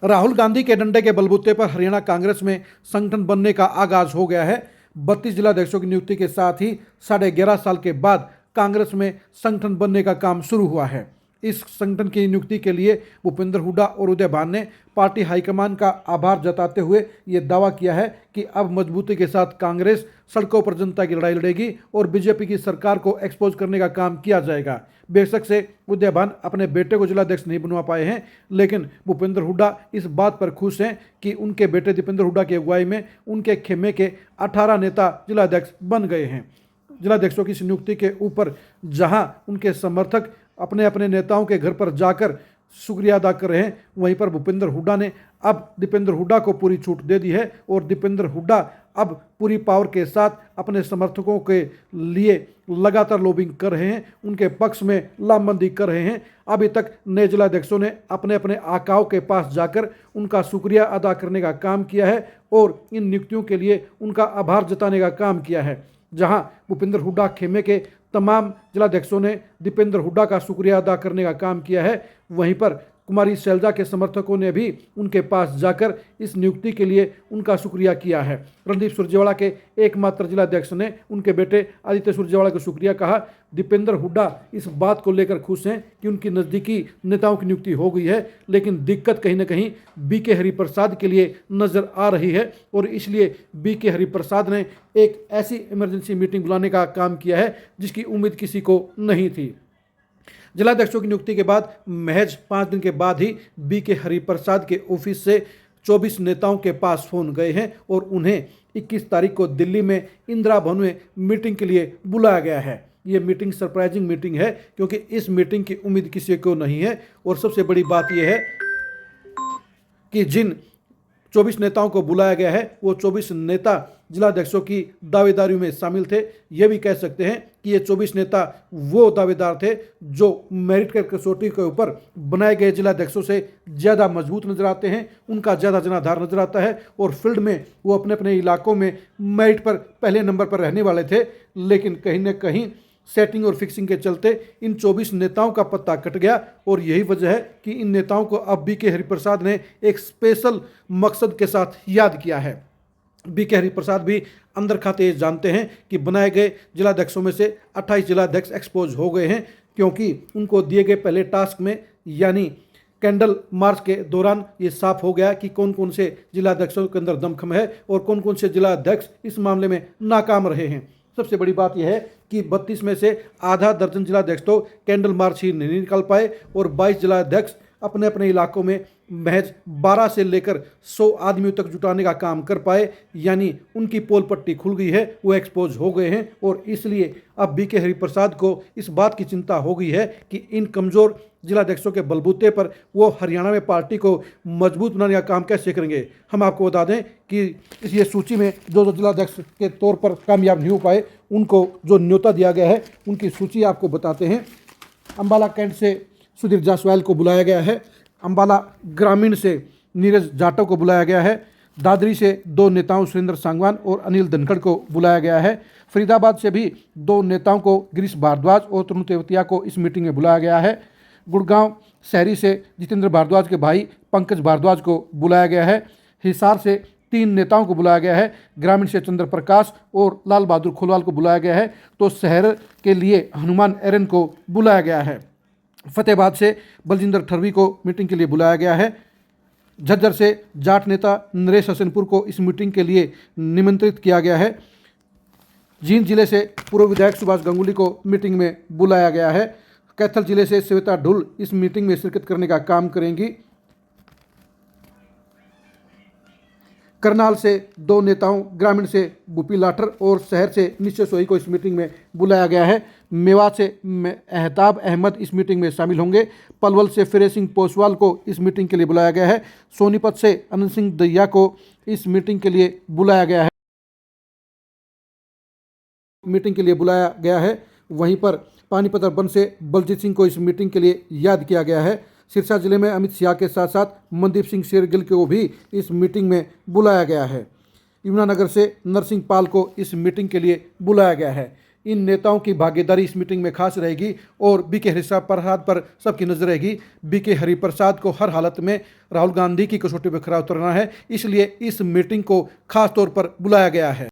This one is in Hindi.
राहुल गांधी के डंडे के बलबूते पर हरियाणा कांग्रेस में संगठन बनने का आगाज हो गया है। 32 जिलाध्यक्षों की नियुक्ति के साथ ही 11.5 साल के बाद कांग्रेस में संगठन बनने का काम शुरू हुआ है। इस संगठन की नियुक्ति के लिए भूपेंद्र हुड्डा और उदय भान ने पार्टी हाईकमान का आभार जताते हुए ये दावा किया है कि अब मजबूती के साथ कांग्रेस सड़कों पर जनता की लड़ाई लड़ेगी और बीजेपी की सरकार को एक्सपोज करने का काम किया जाएगा। बेशक से उदय भान अपने बेटे को जिलाध्यक्ष नहीं बनवा पाए हैं, लेकिन भूपेंद्र हुड्डा इस बात पर खुश हैं कि उनके बेटे दीपेंद्र हुड्डा की अगुवाई में उनके खेमे के 18 नेता जिलाध्यक्ष बन गए हैं। जिलाध्यक्षों की नियुक्ति के ऊपर जहां उनके समर्थक अपने अपने नेताओं के घर पर जाकर शुक्रिया अदा कर रहे हैं, वहीं पर भूपेंद्र हुड्डा ने अब दीपेंद्र हुड्डा को पूरी छूट दे दी है और दीपेंद्र हुड्डा अब पूरी पावर के साथ अपने समर्थकों के लिए लगातार लॉबिंग कर रहे हैं, उनके पक्ष में लामबंदी कर रहे हैं। अभी तक नए जिलाध्यक्षों ने अपने अपने आकाओं के पास जाकर उनका शुक्रिया अदा करने का काम किया है और इन नियुक्तियों के लिए उनका आभार जताने का काम किया है। जहां भूपेंद्र हुड्डा खेमे के तमाम जिलाध्यक्षों ने दीपेंद्र हुड्डा का शुक्रिया अदा करने का काम किया है, वहीं पर कुमारी शैलजा के समर्थकों ने भी उनके पास जाकर इस नियुक्ति के लिए उनका शुक्रिया किया है। रणदीप सुरजेवाला के एकमात्र जिलाध्यक्ष ने उनके बेटे आदित्य सुरजेवाला को शुक्रिया कहा। दीपेंद्र हुड्डा इस बात को लेकर खुश हैं कि उनकी नज़दीकी नेताओं की नियुक्ति हो गई है, लेकिन दिक्कत कहीं ना कहीं बीके हरिप्रसाद के लिए नज़र आ रही है और इसलिए बीके हरिप्रसाद ने एक ऐसी इमरजेंसी मीटिंग बुलाने का काम किया है जिसकी उम्मीद किसी को नहीं थी। जिलाध्यक्षों की नियुक्ति के बाद महज 5 दिन के बाद ही बीके हरिप्रसाद के ऑफिस से 24 नेताओं के पास फोन गए हैं और उन्हें 21 तारीख को दिल्ली में इंदिरा भवन में मीटिंग के लिए बुलाया गया है। ये मीटिंग सरप्राइजिंग मीटिंग है क्योंकि इस मीटिंग की उम्मीद किसी को नहीं है और सबसे बड़ी बात यह है कि जिन 24 नेताओं को बुलाया गया है वो 24 नेता जिलाध्यक्षों की दावेदारी में शामिल थे। ये भी कह सकते हैं कि ये 24 नेता वो दावेदार थे जो मेरिट के कसौटी के ऊपर बनाए गए जिलाध्यक्षों से ज़्यादा मजबूत नजर आते हैं, उनका ज़्यादा जनाधार नजर आता है और फील्ड में वो अपने अपने इलाकों में मेरिट पर पहले नंबर पर रहने वाले थे। लेकिन कहीं ना कहीं सेटिंग और फिक्सिंग के चलते इन 24 नेताओं का पत्ता कट गया और यही वजह है कि इन नेताओं को अब बीके हरिप्रसाद ने एक स्पेशल मकसद के साथ याद किया है। बीके हरिप्रसाद भी अंदर खाते जानते हैं कि बनाए गए जिलाध्यक्षों में से 28 जिलाध्यक्ष एक्सपोज हो गए हैं, क्योंकि उनको दिए गए पहले टास्क में यानी कैंडल मार्च के दौरान ये साफ हो गया कि कौन कौन से जिलाध्यक्षों के अंदर दमखम है और कौन कौन से जिलाध्यक्ष इस मामले में नाकाम रहे हैं। सबसे बड़ी बात यह है कि 32 में से आधा दर्जन जिलाध्यक्ष तो कैंडल मार्च ही नहीं निकाल पाए और 22 जिलाध्यक्ष अपने अपने इलाकों में महज 12 से लेकर 100 आदमियों तक जुटाने का काम कर पाए, यानी उनकी पोल पट्टी खुल गई है, वो एक्सपोज हो गए हैं। और इसलिए अब बीके हरिप्रसाद को इस बात की चिंता हो गई है कि इन कमज़ोर जिलाध्यक्षों के बलबूते पर वो हरियाणा में पार्टी को मजबूत बनाने का काम कैसे करेंगे। हम आपको बता दें कि इस ये सूची में जो जिलाध्यक्ष के तौर पर कामयाब नहीं हो पाए उनको जो न्योता दिया गया है उनकी सूची आपको बताते हैं। अम्बाला कैंट से सुधीर जायसवाल को बुलाया गया है, अम्बाला ग्रामीण से नीरज जाटव को बुलाया गया है, दादरी से 2 नेताओं सुरेंद्र सांगवान और अनिल धनखड़ को बुलाया गया है, फरीदाबाद से भी 2 नेताओं को गिरीश भारद्वाज और तरुण तेवतिया को इस मीटिंग में बुलाया गया है, गुड़गांव शहरी से जितेंद्र भारद्वाज के भाई पंकज भारद्वाज को बुलाया गया है, हिसार से 3 नेताओं को बुलाया गया है, ग्रामीण से चंद्र प्रकाश और लाल बहादुर खोलवाल को बुलाया गया है, तो शहर के लिए हनुमान एरन को बुलाया गया है, फतेहाबाद से बलजिंदर ठरवी को मीटिंग के लिए बुलाया गया है, झज्जर से जाट नेता नरेश हसनपुर को इस मीटिंग के लिए निमंत्रित किया गया है, जींद जिले से पूर्व विधायक सुभाष गंगुली को मीटिंग में बुलाया गया है, कैथल जिले से श्वेता ढुल इस मीटिंग में शिरकत करने का काम करेंगी, करनाल से 2 नेताओं ग्रामीण से भूपी लाठर और शहर से निश्चय सोही को इस मीटिंग में बुलाया गया है, मेवात से एहताब अहमद इस मीटिंग में शामिल होंगे, पलवल से फिरे सिंह पोसवाल को इस मीटिंग के लिए बुलाया गया है, सोनीपत से अनंत सिंह दैया को इस मीटिंग के लिए बुलाया गया है, वहीं पर पानीपत अर्बन से बलजीत सिंह को इस मीटिंग के लिए याद किया गया है, सिरसा जिले में अमित शाह के साथ साथ मनदीप सिंह शेरगिल को भी इस मीटिंग में बुलाया गया है, यमुनानगर से नरसिंह पाल को इस मीटिंग के लिए बुलाया गया है। इन नेताओं की भागीदारी इस मीटिंग में खास रहेगी और बीके हरिप्रसाद पर सबकी नजर रहेगी। बीके हरिप्रसाद को हर हालत में राहुल गांधी की कसौटी पर खरा उतरना है, इसलिए इस मीटिंग को खास तौर पर बुलाया गया है।